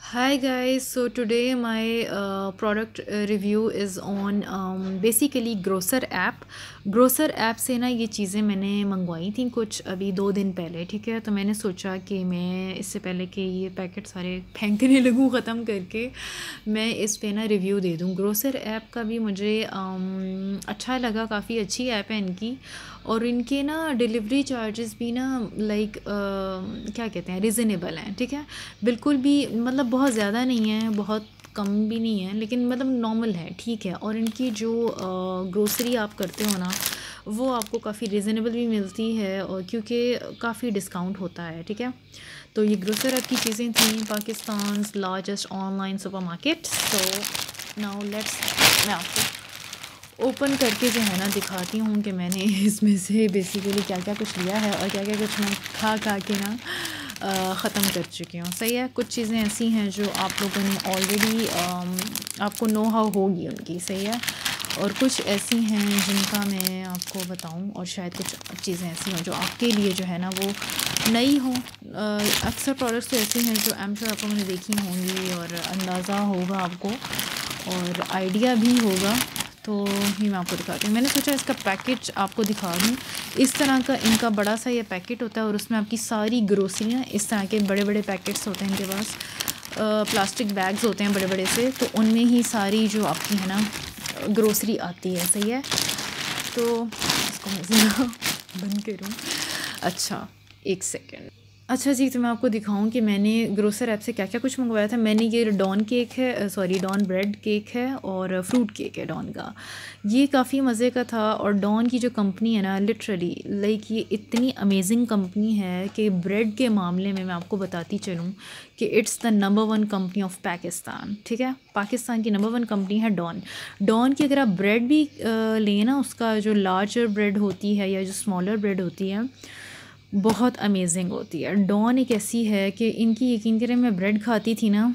Hi guys, so today my product review is on basically Grocer app. Grocer app से ना ये चीज़ें मैंने मंगवाई थी कुछ अभी 2 दिन पहले, ठीक है। तो मैंने सोचा कि मैं इससे पहले कि ये पैकेट सारे फेंकने लगूँ ख़त्म करके, मैं इस पे ना रिव्यू दे दूँ। ग्रोसर ऐप का भी मुझे अच्छा लगा, काफ़ी अच्छी ऐप है इनकी। और इनके ना डिलीवरी चार्जेस भी ना लाइक क्या कहते हैं, रिजनेबल हैं, ठीक है। बिल्कुल भी मतलब बहुत ज़्यादा नहीं है, बहुत कम भी नहीं है, लेकिन मतलब नॉर्मल है, ठीक है। और इनकी जो ग्रोसरी आप करते हो ना, वो आपको काफ़ी रिजनेबल भी मिलती है और क्योंकि काफ़ी डिस्काउंट होता है, ठीक है। तो ये ग्रोसर ऐप की चीज़ें थी, Pakistan largest online super market. So now let's, मैं आपको ओपन करके जो है ना दिखाती हूँ कि मैंने इसमें से बेसिकली क्या क्या कुछ लिया है और क्या क्या कुछ मैं खा खा के ना ख़त्म कर चुकी हूँ। सही है, कुछ चीज़ें ऐसी हैं जो आप लोगों ने ऑलरेडी आपको नो हाउ होगी उनकी, सही है। और कुछ ऐसी हैं जिनका मैं आपको बताऊं, और शायद कुछ चीज़ें ऐसी हों जो आपके लिए जो है ना वो नई हों। अक्सर प्रोडक्ट्स तो ऐसे हैं जो आई एम श्योर आप लोगों ने देखी होंगी और अंदाज़ा होगा आपको और आइडिया भी होगा। तो ये मैं आपको दिखाती हूँ। मैंने सोचा इसका पैकेज आपको दिखा दूँ। इस तरह का इनका बड़ा सा ये पैकेट होता है और उसमें आपकी सारी ग्रोसरियाँ, इस तरह के बड़े बड़े पैकेट्स होते हैं इनके पास, प्लास्टिक बैग्स होते हैं बड़े बड़े से, तो उनमें ही सारी जो आपकी है ना ग्रोसरी आती है, सही है। तो इसको मैं ज़रा बंद करूँ। अच्छा, एक सेकेंड। अच्छा जी, तो मैं आपको दिखाऊं कि मैंने ग्रोसर ऐप से क्या क्या कुछ मंगवाया था। मैंने ये डॉन केक है, सॉरी डॉन ब्रेड केक है और फ्रूट केक है डॉन का। ये काफ़ी मज़े का था। और डॉन की जो कंपनी है ना, लिटरली लाइक ये इतनी अमेजिंग कंपनी है कि ब्रेड के मामले में मैं आपको बताती चलूँ कि it's the number 1 company of Pakistan, ठीक है। पाकिस्तान की नंबर 1 कंपनी है डॉन। डॉन की अगर आप ब्रेड भी लें ना, उसका जो लार्जर ब्रेड होती है या जो स्मॉलर ब्रेड होती है, बहुत अमेजिंग होती है। डॉन एक ऐसी है कि इनकी यकीन करें, मैं ब्रेड खाती थी ना,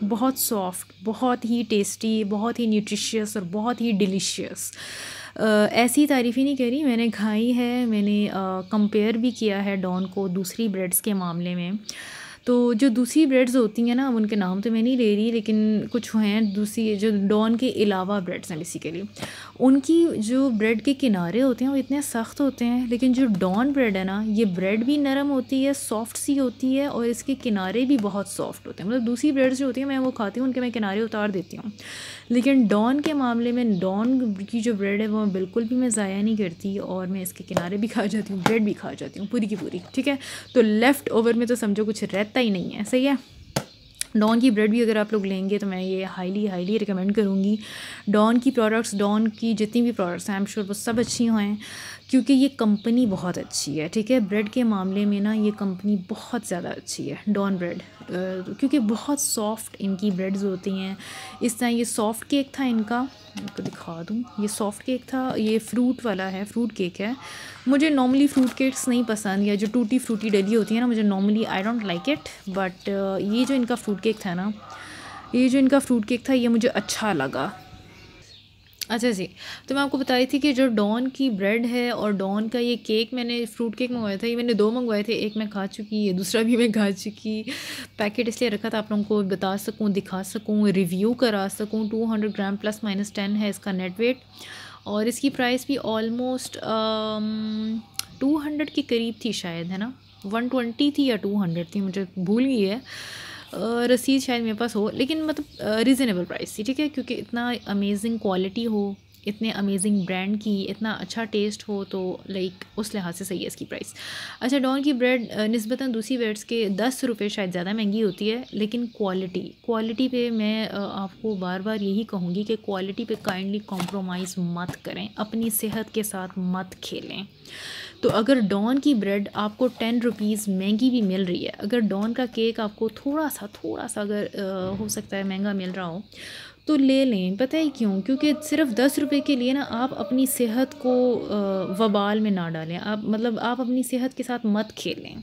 बहुत सॉफ्ट, बहुत ही टेस्टी, बहुत ही न्यूट्रिशियस और बहुत ही डिलीशियस। ऐसी तारीफ़ ही नहीं करी, मैंने खाई है, मैंने कंपेयर भी किया है डॉन को दूसरी ब्रेड्स के मामले में। तो जो दूसरी ब्रेड्स होती हैं ना, उनके नाम तो मैं नहीं ले रही, लेकिन कुछ हैं दूसरी जो डॉन के अलावा ब्रेड्स हैं बेसिकली, उनकी जो ब्रेड के किनारे होते हैं वो इतने सख्त होते हैं। लेकिन जो डॉन ब्रेड है ना, ये ब्रेड भी नरम होती है, सॉफ्ट सी होती है और इसके किनारे भी बहुत सॉफ्ट होते हैं। मतलब दूसरी ब्रेड्स जो होती हैं मैं वो खाती हूँ, उनके मैं किनारे उतार देती हूँ, लेकिन डॉन के मामले में डॉन की जो ब्रेड है वो बिल्कुल भी मैं ज़ाया नहीं करती और मैं इसके किनारे भी खा जाती हूँ, ब्रेड भी खा जाती हूँ पूरी की पूरी, ठीक है। तो लेफ़्ट ओवर में तो समझो कुछ रहता ही नहीं है, सही है। डॉन की ब्रेड भी अगर आप लोग लेंगे तो मैं ये हाईली हाईली रिकमेंड करूँगी। डॉन की प्रोडक्ट्स, डॉन की जितनी भी प्रोडक्ट्स हैं, आई एम श्योर वो सब अच्छी हैं क्योंकि ये कंपनी बहुत अच्छी है, ठीक है। ब्रेड के मामले में ना ये कंपनी बहुत ज़्यादा अच्छी है, डॉन ब्रेड, क्योंकि बहुत सॉफ्ट इनकी ब्रेड्स होती हैं। इस तरह ये सॉफ्ट केक था इनका, आपको दिखा दूँ, ये सॉफ्ट केक था, ये फ्रूट वाला है, फ्रूट केक है। मुझे नॉर्मली फ्रूट केक्स नहीं पसंद, या जो टूटी फ्रूटी डली होती है ना, मुझे normally I don't like it, but ये जो इनका फ्रूट केक था ना, ये जो इनका फ्रूट केक था ये मुझे अच्छा लगा। अच्छा जी, तो मैं आपको बता रही थी कि जो डॉन की ब्रेड है और डॉन का ये केक, मैंने फ्रूट केक मंगवाया था, ये मैंने 2 मंगवाए थे, एक मैं खा चुकी, ये दूसरा भी मैं खा चुकी। पैकेट इसलिए रखा था आप लोगों को बता सकूं, दिखा सकूं, रिव्यू करा सकूं। 200 ग्राम +- 10 है इसका नेट वेट और इसकी प्राइस भी ऑलमोस्ट 200 के करीब थी शायद, है ना। 120 थी या 200 थी, मुझे भूल गई है। रसीद शायद मेरे पास हो, लेकिन मतलब रीज़नेबल प्राइस थी, ठीक है। क्योंकि इतना अमेजिंग क्वालिटी हो, इतने अमेजिंग ब्रांड की, इतना अच्छा टेस्ट हो, तो लाइक उस लिहाज से सही है इसकी प्राइस। अच्छा, डॉन की ब्रेड निस्बतन दूसरी ब्रेड्स के 10 रुपये शायद ज़्यादा महंगी होती है, लेकिन क्वालिटी पे मैं आपको बार बार यही कहूँगी कि क्वालिटी पे काइंडली कॉम्प्रोमाइज़ मत करें, अपनी सेहत के साथ मत खेलें। तो अगर डॉन की ब्रेड आपको 10 रुपीज़ महंगी भी मिल रही है, अगर डॉन का केक आपको थोड़ा सा अगर हो सकता है महंगा मिल रहा हो, तो ले लें। पता है क्यों? क्योंकि सिर्फ 10 रुपये के लिए ना आप अपनी सेहत को वबाल में ना डालें, आप मतलब आप अपनी सेहत के साथ मत खेलें।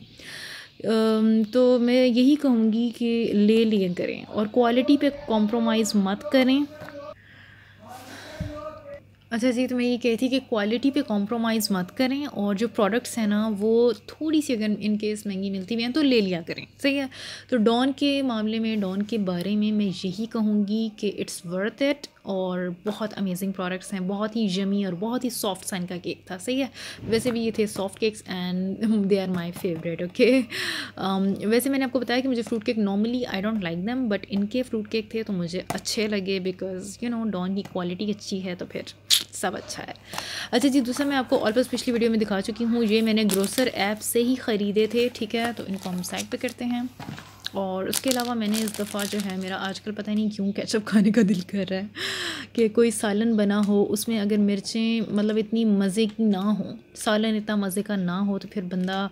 तो मैं यही कहूँगी कि ले लिए करें और क्वालिटी पे कॉम्प्रोमाइज़ मत करें। अच्छा जी, तो मैं ये कही थी कि क्वालिटी पे कॉम्प्रोमाइज़ मत करें, और जो प्रोडक्ट्स हैं ना वो थोड़ी सी अगर इन केस महंगी मिलती भी हैं तो ले लिया करें, सही है। तो डॉन के मामले में, डॉन के बारे में मैं यही कहूँगी कि इट्स वर्थ इट, और बहुत अमेजिंग प्रोडक्ट्स हैं, बहुत ही यमी और बहुत ही सॉफ्ट सा इनका केक था, सही है। वैसे भी ये थे soft cakes and they are my favourite, okay. वैसे मैंने आपको बताया कि मुझे fruit cake normally I don't like them, but इनके फ्रूट केक थे तो मुझे अच्छे लगे, बिकॉज यू नो डॉन की क्वालिटी अच्छी है तो फिर सब अच्छा है। अच्छा जी, दूसरा मैं आपको ऑलमोस्ट पिछली वीडियो में दिखा चुकी हूँ, ये मैंने ग्रोसर ऐप से ही ख़रीदे थे, ठीक है। तो इनको हम साइड पे करते हैं। और उसके अलावा मैंने इस दफ़ा जो है, मेरा आजकल पता नहीं क्यों केचप खाने का दिल कर रहा है कि कोई सालन बना हो, उसमें अगर मिर्चें मतलब इतनी मज़े की ना हो, सालन इतना मज़े का ना हो, तो फिर बंदा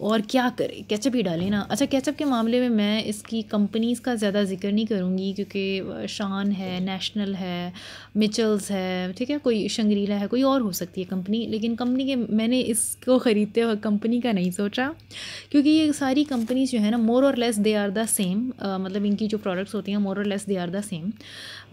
और क्या करे, केचप ही डाले ना। अच्छा, केचप के मामले में मैं इसकी कंपनीज़ का ज़्यादा जिक्र नहीं करूँगी, क्योंकि शान है, नेशनल है, मिचल्स है, ठीक है, कोई शंग्रीला है, कोई और हो सकती है कंपनी, लेकिन कंपनी के मैंने इसको ख़रीदते वक्त कंपनी का नहीं सोचा, क्योंकि ये सारी कंपनीज जो है ना मोर और less they are the same, मतलब इनकी जो प्रोडक्ट्स होती हैं मोर और less they are the same,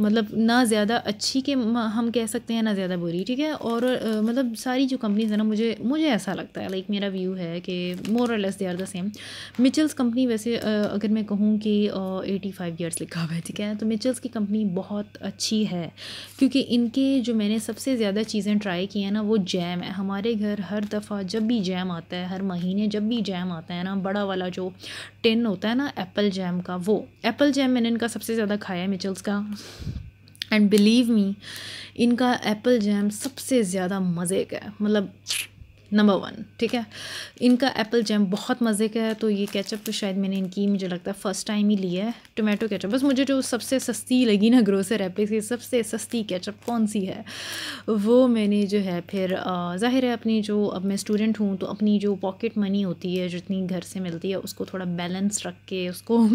मतलब ना ज़्यादा अच्छी के हम कह सकते हैं, ना ज़्यादा बुरी, ठीक है। और मतलब सारी जो कंपनीज है ना, मुझे ऐसा लगता है, लाइक मेरा व्यू है कि मोर और less they are the same. Mitchell's company वैसे अगर मैं कहूँ कि 85 ईयर्स लिखा हुआ है, ठीक है, तो मिचल्स की कंपनी बहुत अच्छी है, क्योंकि इनके जो मैंने सबसे ज़्यादा चीज़ें ट्राई की हैं ना, वो जैम है। हमारे घर हर दफ़ा जब भी जैम आता है, हर महीने जब भी जैम आता है ना, बड़ा वाला जो टिन होता है ना एप्पल जैम का, वो एप्पल जैम मैंने इनका सबसे ज़्यादा खाया है, मिचल्स का। एंड बिलीव मी, इनका एप्पल जैम सबसे ज़्यादा मज़े का है, मतलब नंबर 1, ठीक है। इनका एप्पल जैम बहुत मज़े का है। तो ये केचप तो शायद मैंने इनकी, मुझे लगता है फ़र्स्ट टाइम ही लिया है, टोमेटो केचप। बस मुझे जो सबसे सस्ती लगी ना ग्रोसर ऐप की, सबसे सस्ती केचप कौन सी है, वो मैंने जो है फिर ज़ाहिर है अपनी जो, अब मैं स्टूडेंट हूँ तो अपनी जो पॉकेट मनी होती है जितनी घर से मिलती है उसको थोड़ा बैलेंस रख के उसको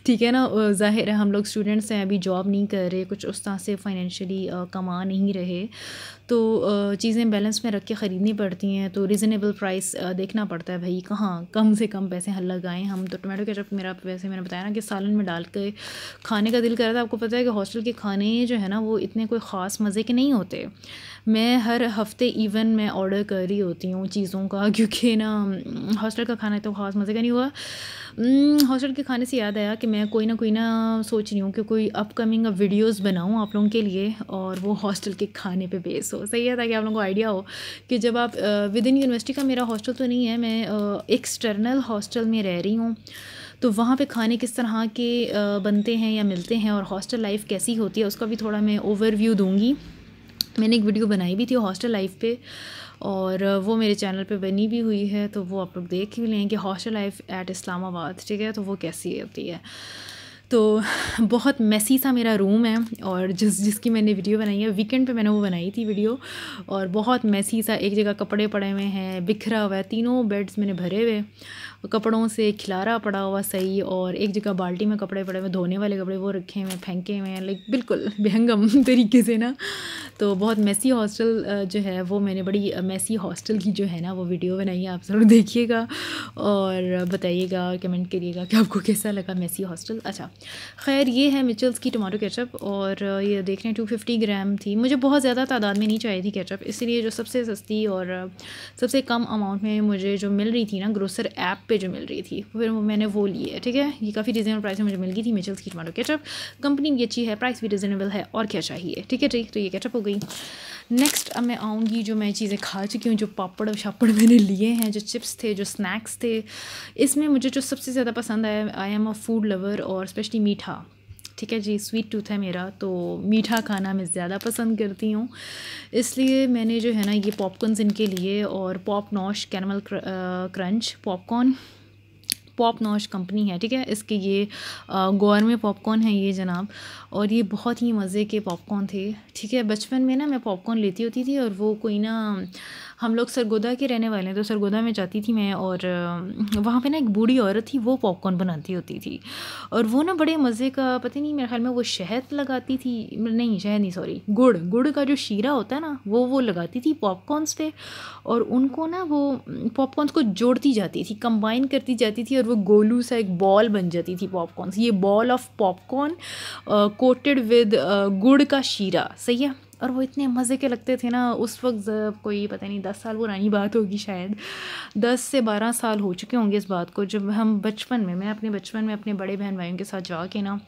ठीक है ना, ज़ाहिर है हम लोग स्टूडेंट्स हैं, अभी जॉब नहीं कर रहे, कुछ उस तरह से फाइनेंशियली कमा नहीं रहे, तो चीज़ें बैलेंस में रख के ख़रीदनी पड़ती हैं। तो रीज़नेबल प्राइस देखना पड़ता है भाई, कहाँ कम से कम पैसे लगाएं हम। तो टोमेटो केचप मेरा, वैसे मैंने बताया ना कि सालन में डाल के खाने का दिल कर रहा था। आपको पता है कि हॉस्टल के खाने जो है ना वो इतने कोई ख़ास मज़े के नहीं होते। मैं हर हफ़्ते इवन मैं ऑर्डर कर रही होती हूँ चीज़ों का, क्योंकि ना हॉस्टल का खाना तो ख़ास मज़े का नहीं हुआ। हॉस्टल के खाने से याद आया कि मैं कोई ना सोच रही हूँ कि कोई अपकमिंग वीडियोस बनाऊँ आप लोगों के लिए, और वो हॉस्टल के खाने पे बेस हो, सही है, ताकि आप लोगों को आइडिया हो कि जब आप विद इन यूनिवर्सिटी का, मेरा हॉस्टल तो नहीं है, मैं एक्सटर्नल हॉस्टल में रह रही हूँ, तो वहाँ पे खाने किस तरह के बनते हैं या मिलते हैं, और हॉस्टल लाइफ कैसी होती है उसका भी थोड़ा मैं ओवरव्यू दूँगी। मैंने एक वीडियो बनाई भी थी हॉस्टल लाइफ पे, और वो मेरे चैनल पे बनी भी हुई है, तो वो आप लोग देख भी लें कि हॉस्टल लाइफ एट इस्लामाबाद, ठीक है, तो वो कैसी होती है। तो बहुत मेसी सा मेरा रूम है, और जिसकी मैंने वीडियो बनाई है, वीकेंड पे मैंने वो बनाई थी वीडियो, और बहुत मेसी सा, एक जगह कपड़े पड़े हुए हैं, बिखरा हुआ है, तीनों बेड्स मैंने भरे हुए कपड़ों से, खिलारा पड़ा हुआ सही, और एक जगह बाल्टी में कपड़े पड़े हुए, धोने वाले कपड़े वो रखे हुए, फेंके हुए हैं, लाइक बिल्कुल बेहंगम तरीके से ना। तो बहुत मेसी हॉस्टल जो है वो, मैंने बड़ी मेसी हॉस्टल की जो है ना वो वीडियो बनाई है, आप ज़रूर देखिएगा और बताइएगा, कमेंट करिएगा कि आपको कैसा लगा मेसी हॉस्टल। अच्छा, खैर ये है मिचल्स की टमाटो केचप, और ये देख रहे हैं 250 ग्राम थी। मुझे बहुत ज़्यादा तादाद में नहीं चाहिए थी केचप, इसलिए जो सबसे सस्ती और सबसे कम अमाउंट में मुझे जो मिल रही थी ना ग्रोसर ऐप पे जो मिल रही थी, फिर मैंने वो ली है, ठीक है। ये काफ़ी रिजनेबल प्राइस में मुझे मिल गई थी मिचल्स की टमाटो केचप, कंपनी भी अच्छी है, प्राइस भी रिजनेबल है, और क्या चाहिए, ठीक है जी। तो ये केचप हो गई। नेक्स्ट अब मैं आऊँगी, जो मैं चीज़ें खा चुकी हूँ, जो पापड़ शापड़ मैंने लिए हैं, जो चिप्स थे, जो स्नैक्स थे, इसमें मुझे जो सबसे ज़्यादा पसंद आया, I am a food lover, और स्पेशली मीठा, ठीक है जी, स्वीट टूथ है मेरा, तो मीठा खाना मैं ज़्यादा पसंद करती हूँ, इसलिए मैंने जो है ना ये पॉपकॉर्न्स इनके लिए, और Pop Nosh caramel crunch popcorn, Pop Nosh company है, ठीक है, इसके ये गौरमे पॉपकॉर्न है ये जनाब, और ये बहुत ही मज़े के पॉपकॉर्न थे, ठीक है। बचपन में ना मैं पॉपकॉर्न लेती होती थी, और वो कोई ना, हम लोग सरगोदा के रहने वाले हैं, तो सरगोदा में जाती थी मैं, और वहाँ पे ना एक बूढ़ी औरत थी, वो पॉपकॉर्न बनाती होती थी, और वो ना बड़े मज़े का, पता नहीं मेरे ख्याल में वो शहद लगाती थी, नहीं शहद नहीं, सॉरी, गुड़ का जो शीरा होता है ना, वो लगाती थी पॉपकॉर्न्स पे, और उनको ना वो पॉपकॉर्न्स को जोड़ती जाती थी, कंबाइन करती जाती थी, और वो गोलू सा एक बॉल बन जाती थी पॉपकॉर्न्स। ये ball of popcorn coated with गुड़ का शीरा, सही है। और वो इतने मज़े के लगते थे ना उस वक्त। कोई पता नहीं 10 साल पुरानी बात होगी शायद, 10 से 12 साल हो चुके होंगे इस बात को, जब हम बचपन में, मैं अपने बचपन में अपने बड़े बहन भाइयों के साथ जाके ना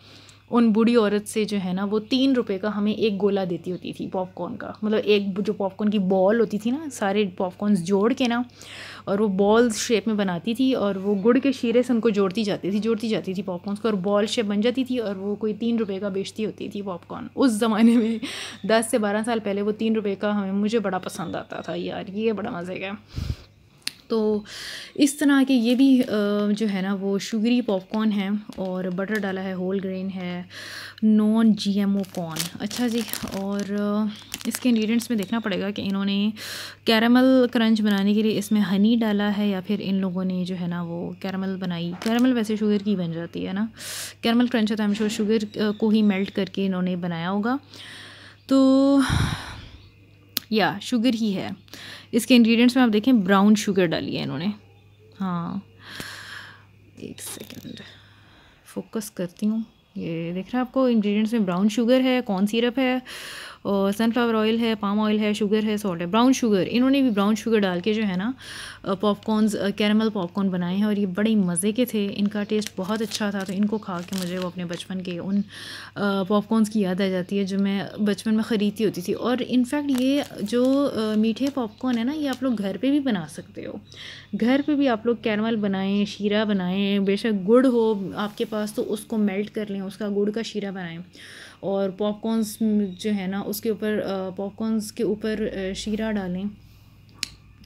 उन बूढ़ी औरत से जो है ना वो 3 रुपए का हमें एक गोला देती होती थी पॉपकॉर्न का। मतलब एक जो पॉपकॉर्न की बॉल होती थी ना, सारे पॉपकॉर्न्स जोड़ के ना, और वो बॉल शेप में बनाती थी और वो गुड़ के शीरे से उनको जोड़ती जाती थी पॉपकॉर्न्स को, और बॉल शेप बन जाती थी, और वो कोई 3 रुपए का बेचती होती थी पॉपकॉर्न उस ज़माने में। 10 से 12 साल पहले वो 3 रुपए का मुझे बड़ा पसंद आता था यार, ये बड़ा मज़े का। तो इस तरह के ये भी जो है ना वो शुगरी पॉपकॉर्न है, और बटर डाला है, होल ग्रेन है, नॉन जीएमओ कॉर्न। अच्छा जी, और इसके इंग्रेडिएंट्स में देखना पड़ेगा कि इन्होंने कैरामल क्रंच बनाने के लिए इसमें हनी डाला है या फिर इन लोगों ने जो है ना वो कैरामल बनाई। कैरामल वैसे शुगर की बन जाती है ना, कैरामल क्रंच है तो हम शुगर को ही मेल्ट करके इन्होंने बनाया होगा, तो या शुगर ही है। इसके इंग्रेडिएंट्स में आप देखें ब्राउन शुगर डाली है इन्होंने। हाँ, एक सेकंड फोकस करती हूँ, ये देख रहा है आपको, इंग्रेडिएंट्स में ब्राउन शुगर है, कॉर्न सिरप है, और सनफ्लावर ऑयल है, पाम ऑयल है, शुगर है, सॉल्ट है। ब्राउन शुगर, इन्होंने भी ब्राउन शुगर डाल के जो है ना पॉपकॉर्न्स, कैरामल पॉपकॉर्न बनाए हैं, और ये बड़े मज़े के थे, इनका टेस्ट बहुत अच्छा था। तो इनको खा के मुझे वो अपने बचपन के उन पॉपकॉर्न्स की याद आ जाती है जो मैं बचपन में ख़रीदती होती थी। और इनफैक्ट ये जो मीठे पॉपकॉर्न है ना, ये आप लोग घर पे भी बना सकते हो। घर पे भी आप लोग कैरामल बनाएं, शीरा बनाएं, बेशक गुड़ हो आपके पास तो उसको मेल्ट कर लें, उसका गुड़ का शीरा बनाएं, और पॉपकॉर्न्स जो है ना उसके ऊपर पॉपकॉर्न्स के ऊपर शीरा डालें,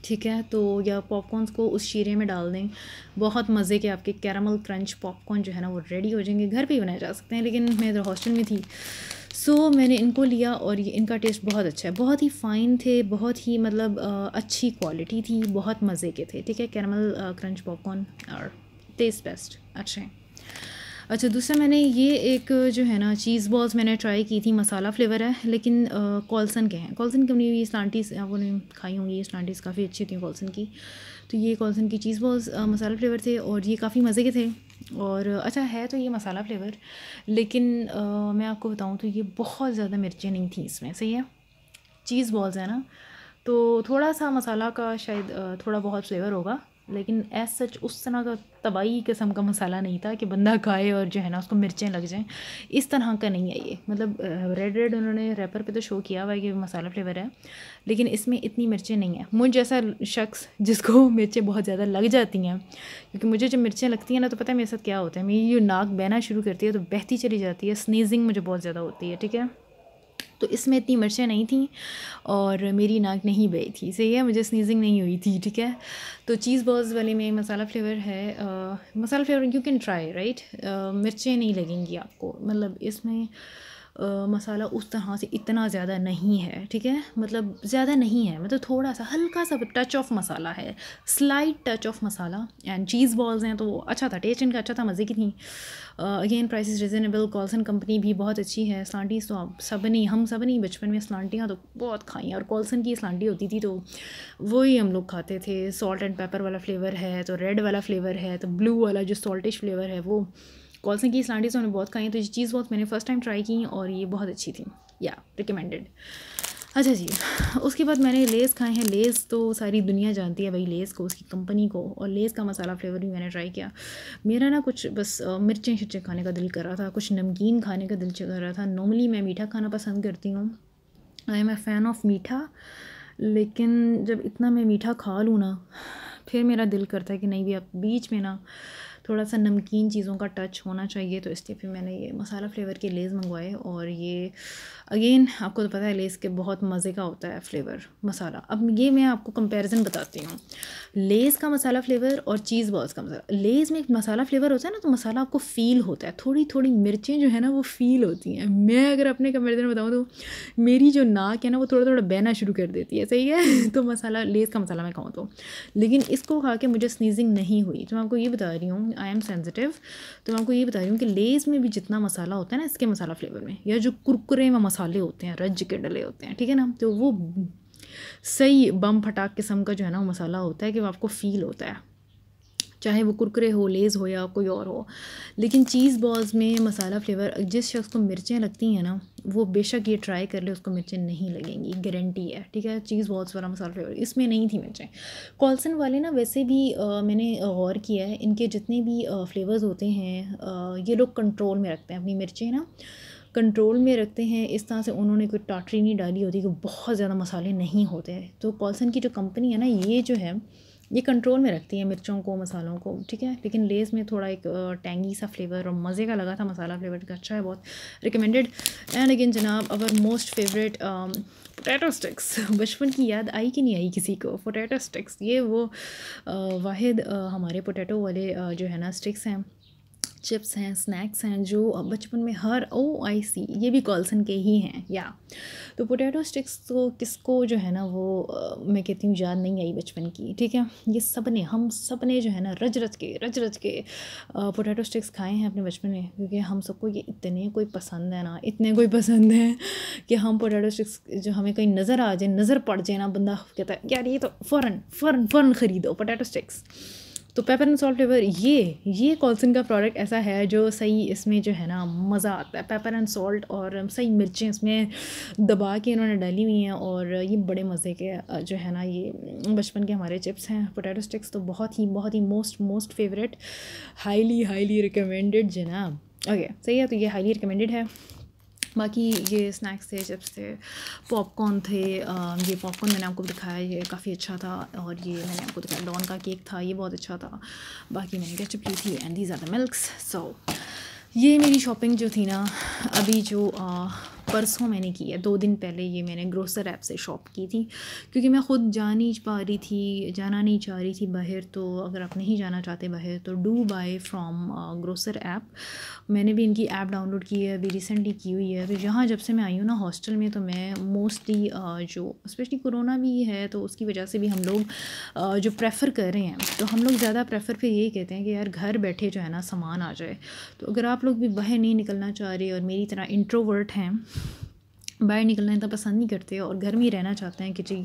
ठीक है। तो या पॉपकॉर्न्स को उस शीरे में डाल दें, बहुत मज़े के आपके कैरामल क्रंच पॉपकॉर्न जो है ना वो रेडी हो जाएंगे। घर पे ही बनाए जा सकते हैं, लेकिन मैं इधर हॉस्टल में थी सो मैंने इनको लिया, और ये इनका टेस्ट बहुत अच्छा है, बहुत ही फ़ाइन थे, बहुत ही मतलब अच्छी क्वालिटी थी, बहुत मज़े के थे, ठीक है। कैरामल क्रंच पॉपकॉर्न और टेस्ट बेस्ट अच्छे। अच्छा, दूसरा मैंने ये एक जो है ना चीज़ बॉल्स मैंने ट्राई की थी, मसाला फ्लेवर है, लेकिन कॉल्सन के हैं। कॉल्सन की अपनी स्लांटीज़ आपने खाई होंगी, ये स्लांटीज़ काफ़ी अच्छी थी कॉल्सन की। तो ये कॉल्सन की चीज़ बॉल्स मसाला फ्लेवर थे, और ये काफ़ी मज़े के थे। और अच्छा है तो ये मसाला फ्लेवर, लेकिन मैं आपको बताऊँ तो ये बहुत ज़्यादा मिर्चें नहीं थी इसमें, सही है। चीज़ बॉल्स है ना, तो थोड़ा सा मसाला का शायद थोड़ा बहुत फ्लेवर होगा, लेकिन एज सच उस तरह का तबाही किस्म का मसाला नहीं था कि बंदा खाए और जो है ना उसको मिर्चें लग जाएं, इस तरह का नहीं है ये। मतलब रेड उन्होंने रैपर पे तो शो किया हुआ है कि मसाला फ्लेवर है, लेकिन इसमें इतनी मिर्चें नहीं हैं। मुझ जैसा शख्स जिसको मिर्चें बहुत ज़्यादा लग जाती हैं, क्योंकि मुझे जब मिर्चें लगती हैं ना तो पता है मेरे साथ क्या होता है, मेरी जो नाक बहना शुरू करती है तो बहती चली जाती है, स्नीजिंग मुझे बहुत ज़्यादा होती है, ठीक है। तो इसमें इतनी मिर्चें नहीं थी और मेरी नाक नहीं बही थी, सही है, मुझे स्नीजिंग नहीं हुई थी, ठीक है। तो चीज़ बॉल्स वाले में मसाला फ्लेवर है, मसाला flavour you can try right, मिर्चें नहीं लगेंगी आपको, मतलब इसमें मसाला उस तरह से इतना ज़्यादा नहीं है, ठीक है, मतलब ज़्यादा नहीं है, मतलब थोड़ा सा हल्का सा टच ऑफ मसाला है, slight touch of masala. And cheese balls हैं तो अच्छा था, टेस्ट इनका अच्छा था, मज़े की थी। Again price reasonable, Kolson company भी बहुत अच्छी है। स्लांटीज़ तो आप सब नहीं, हम सब नहीं, बचपन में स्लांटियाँ तो बहुत खाई, और कॉल्सन की स्लांटी होती थी तो वही हम लोग खाते थे। सॉल्ट एंड पेपर वाला फ्लेवर है, तो रेड वाला फ्लेवर है, तो ब्लू वाला जो सॉल्टिश फ्लेवर है वो कॉल्सन की स्लांटीज़ हमने बहुत खाई। तो ये चीज़ बहुत मैंने फ़र्स्ट टाइम ट्राई की और ये बहुत अच्छी थी, या रिकमेंडेड। अच्छा जी, उसके बाद मैंने लेज़ खाए हैं। लेज़ तो सारी दुनिया जानती है भाई लेज़ को, उसकी कंपनी को, और लेज़ का मसाला फ्लेवर भी मैंने ट्राई किया। मेरा ना कुछ बस मिर्चें शिर्चें खाने का दिल कर रहा था, कुछ नमकीन खाने का दिल कर रहा था। नॉर्मली मैं मीठा खाना पसंद करती हूँ, I am a fan of meetha, लेकिन जब इतना मैं मीठा खा लूँ ना फिर मेरा दिल करता है कि नहीं भी अब बीच में ना थोड़ा सा नमकीन चीज़ों का टच होना चाहिए। तो इसलिए फिर मैंने ये मसाला फ्लेवर के लेज़ मंगवाए, और ये अगेन आपको तो पता है लेज़ के बहुत मज़े का होता है फ्लेवर मसाला। अब ये मैं आपको कंपैरिजन बताती हूँ, लेज़ का मसाला फ्लेवर और चीज़ बॉल्स का मसाला। लेज़ में एक मसाला फ्लेवर होता है ना, तो मसाला आपको फ़ील होता है, थोड़ी थोड़ी मिर्चें जो है ना वो फ़ील होती हैं। मैं अगर अपने कंपैरिजन बताऊँ तो मेरी जो नाक है ना वो थोड़ा थोड़ा बहना शुरू कर देती है, सही है। तो मसाला लेज़ का मसाला मैं खाऊँ तो, लेकिन इसको खा के मुझे स्नीजिंग नहीं हुई। तो मैं आपको ये बता रही हूँ, आई एम सेंसिटिव, तो मैं आपको ये बता रही हूँ कि लेज़ में भी जितना मसाला होता है ना इसके मसाला फ्लेवर में, या जो कुरकुरे में मसाले होते हैं रज के डले होते हैं, ठीक है ना, तो वो सही बम फटाक किस्म का जो है ना वो मसाला होता है कि वो आपको फ़ील होता है। चाहे वो कुरकुरे हो, लेज़ हो या कोई और हो। लेकिन चीज़ बॉल्स में मसाला फ्लेवर, जिस शख्स को मिर्चें लगती हैं ना, वो बेशक ये ट्राई कर ले, उसको मिर्चें नहीं लगेंगी, गारंटी है, ठीक है। चीज़ बॉल्स वाला मसाला फ्लेवर इसमें नहीं थी मिर्चें। कॉल्सन वाले ना वैसे भी मैंने गौर किया है, इनके जितने भी फ्लेवर्स होते हैं ये लोग कंट्रोल में रखते हैं अपनी मिर्चें ना, कंट्रोल में रखते हैं। इस तरह से उन्होंने कोई टाटरी नहीं डाली होती कि बहुत ज़्यादा मसाले नहीं होते हैं। तो कॉल्सन की जो कंपनी है ना, ये जो है ये कंट्रोल में रखती है मिर्चों को, मसालों को, ठीक है। लेकिन लेज़ में थोड़ा एक टैंगी सा फ्लेवर और मज़े का लगा था, मसाला फ्लेवर का अच्छा है, बहुत रिकमेंडेड। एंड अगेन जनाब, अवर मोस्ट फेवरेट पोटैटो स्टिक्स। बचपन की याद आई कि नहीं आई किसी को? पोटैटो स्टिक्स, ये वो वाहिद हमारे पोटैटो वाले जो है ना स्टिक्स हैं, चिप्स हैं, स्नैक्स हैं, जो बचपन में हर आई सी, ये भी कॉल्सन के ही हैं या। तो पोटैटो स्टिक्स तो किसको जो है ना वो मैं कहती हूँ याद नहीं आई बचपन की, ठीक है। ये सब ने, हम सब ने जो है ना रच रच के पोटैटो स्टिक्स खाए हैं अपने बचपन में, क्योंकि हम सबको ये इतने कोई पसंद है ना, इतने कोई पसंद है कि हम पोटैटो स्टिक्स जो हमें कहीं नज़र आ जाए, नज़र पड़ जाए ना, बंदा कहता है यार ये तो फ़ौरन ख़रीदो पोटैटो स्टिक्स। तो पेपर एंड सॉल्ट फ्लेवर, ये कॉल्सन का प्रोडक्ट ऐसा है जो सही, इसमें जो है ना मज़ा आता है। पेपर एंड सॉल्ट और सही मिर्चें इसमें दबा के इन्होंने डाली हुई हैं, और ये बड़े मज़े के जो है ना ये बचपन के हमारे चिप्स हैं। पोटैटो स्टिक्स तो बहुत ही मोस्ट फेवरेट, हाईली रिकमेंडेड जनाब। ओके सही है, तो ये हाईली रिकमेंडेड है। बाकी ये स्नैक्स थे, चिप्स थे, पॉपकॉर्न थे। ये पॉपकॉर्न मैंने आपको दिखाया, ये काफ़ी अच्छा था। और ये मैंने आपको दिखाया डॉन का केक था, ये बहुत अच्छा था। बाकी मैंने केचप ली थी, and these are the milks. So ये मेरी शॉपिंग जो थी ना, अभी जो परसों मैंने की है, 2 दिन पहले ये मैंने ग्रोसर ऐप से शॉप की थी, क्योंकि मैं ख़ुद जाना नहीं चाह रही थी बाहर। तो अगर आप नहीं जाना चाहते बाहर तो do buy from grocer app. मैंने भी इनकी ऐप डाउनलोड की है, अभी रिसेंटली की हुई है। फिर यहाँ जब से मैं आई हूँ ना हॉस्टल में, तो मैं मोस्टली जो स्पेशली कोरोना भी है तो उसकी वजह से भी हम लोग जो प्रेफर कर रहे हैं, तो हम लोग ज़्यादा प्रेफर पे यही कहते हैं कि यार घर बैठे जो है ना सामान आ जाए। तो अगर आप लोग भी बाहर नहीं निकलना चाह रहे और मेरी तरह इंट्रोवर्ट हैं, बाहर निकलना इतना पसंद नहीं करते और घर में ही रहना चाहते हैं कि जी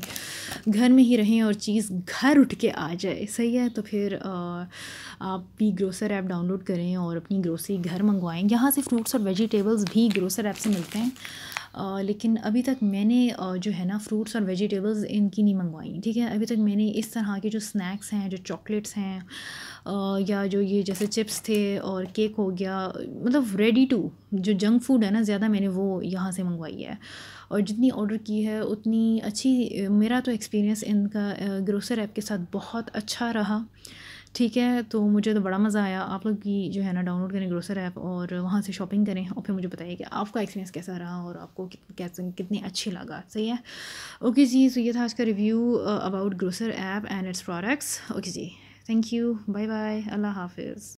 घर में ही रहें और चीज़ घर उठ के आ जाए, सही है। तो फिर आप भी ग्रोसर ऐप डाउनलोड करें और अपनी ग्रोसरी घर मंगवाएं। यहाँ से फ्रूट्स और वेजिटेबल्स भी ग्रोसर ऐप से मिलते हैं। लेकिन अभी तक मैंने जो है ना फ्रूट्स और वेजिटेबल्स इनकी नहीं मंगवाई, ठीक है। अभी तक मैंने इस तरह के जो स्नैक्स हैं, जो चॉकलेट्स हैं, या जो ये जैसे चिप्स थे और केक हो गया, मतलब रेडी टू जो जंक फूड है ना, ज़्यादा मैंने वो यहाँ से मंगवाई है। और जितनी ऑर्डर की है उतनी अच्छी, मेरा तो एक्सपीरियंस इनका ग्रोसर ऐप के साथ बहुत अच्छा रहा, ठीक है। तो मुझे तो बड़ा मज़ा आया। आप लोग भी जो है ना डाउनलोड करें ग्रोसर ऐप और वहाँ से शॉपिंग करें, और फिर मुझे बताइए कि आपका एक्सपीरियंस कैसा रहा और आपको कितनी अच्छी लगा, सही है। ओके जी, तो ये था आज का review about grocer app and its products. Okay जी, थैंक यू, बाय बाय, अल्लाह हाफिज़।